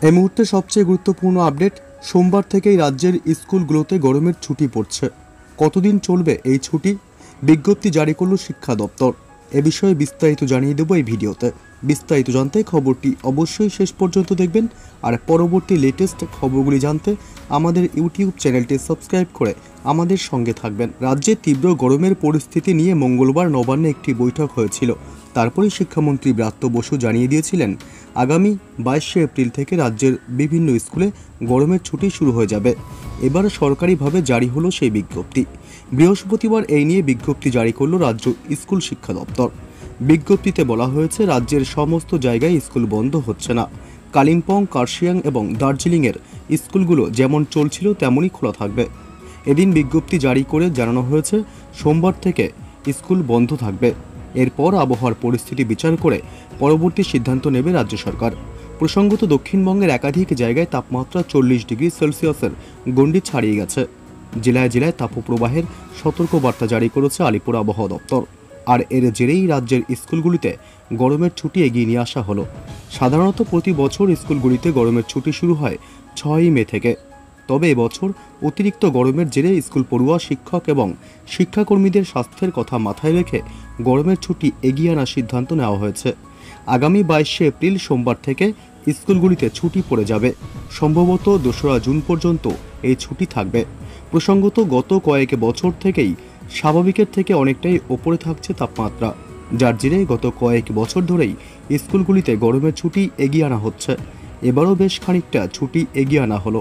এই মুহূর্তে সবচেয়ে গুরুত্বপূর্ণ আপডেট। সোমবার থেকেই রাজ্যের স্কুলগুলোতে গরমের ছুটি পড়ছে। কতদিন চলবে এই ছুটি? বিজ্ঞপ্তি জারি করল শিক্ষা দপ্তর। এ বিষয়ে বিস্তারিত জানিয়ে দেব এই ভিডিওতে। বিস্তারিত জানতে খবরটি অবশ্যই শেষ পর্যন্ত দেখবেন, আর পরবর্তী লেটেস্ট খবরগুলি জানতে আমাদের ইউটিউব চ্যানেলটি সাবস্ক্রাইব করে আমাদের সঙ্গে থাকবেন। রাজ্যে তীব্র গরমের পরিস্থিতি নিয়ে মঙ্গলবার নবান্নে একটি বৈঠক হয়েছিল। তারপরে শিক্ষামন্ত্রী ব্রাত্য বসু জানিয়ে দিয়েছিলেন, আগামী 22শে এপ্রিল থেকে রাজ্যের বিভিন্ন স্কুলে গরমের ছুটি শুরু হয়ে যাবে। এবার সরকারিভাবে জারি হলো সেই বিজ্ঞপ্তি। বৃহস্পতিবার এই নিয়ে বিজ্ঞপ্তি জারি করল রাজ্য স্কুল শিক্ষা দপ্তর। বিজ্ঞপ্তিতে বলা হয়েছে, রাজ্যের সমস্ত জায়গায় স্কুল বন্ধ হচ্ছে না। কালিম্পং, কার্শিয়াং এবং দার্জিলিংয়ের স্কুলগুলো যেমন চলছিল তেমনই খোলা থাকবে। এদিন বিজ্ঞপ্তি জারি করে জানানো হয়েছে, সোমবার থেকে স্কুল বন্ধ থাকবে। এরপর আবহাওয়ার পরিস্থিতি বিচার করে পরবর্তী সিদ্ধান্ত নেবে রাজ্য সরকার। প্রসঙ্গত, দক্ষিণবঙ্গের একাধিক জায়গায় তাপমাত্রা 40 ডিগ্রি সেলসিয়াসের গণ্ডি ছাড়িয়ে গেছে। জেলায় জেলায় তাপপ্রবাহের সতর্কবার্তা জারি করেছে আলিপুর আবহাওয়া দপ্তর। আর এর জেরেই রাজ্যের স্কুলগুলিতে গরমের ছুটি এগিয়ে নিয়ে আসা হলো। সাধারণত প্রতি বছর স্কুলগুলিতে গরমের ছুটি শুরু হয় 6ই মে থেকে। তবে এবছর অতিরিক্ত গরমের জেরে স্কুল পড়ুয়া, শিক্ষক এবং শিক্ষাকর্মীদের স্বাস্থ্যের কথা মাথায় রেখে গরমের ছুটি এগিয়ে আনার সিদ্ধান্ত নেওয়া হয়েছে। আগামী 22শে এপ্রিল সোমবার থেকে স্কুলগুলিতে ছুটি পড়ে যাবে। সম্ভবত 2রা জুন পর্যন্ত এই ছুটি থাকবে। প্রসঙ্গত, গত কয়েক বছর থেকেই স্বাভাবিকের থেকে অনেকটাই ওপরে থাকছে তাপমাত্রা, যার জেরে গত কয়েক বছর ধরেই স্কুলগুলিতে গরমের ছুটি এগিয়ে আনা হচ্ছে। এবারও বেশ খানিকটা ছুটি এগিয়ে আনা হলো।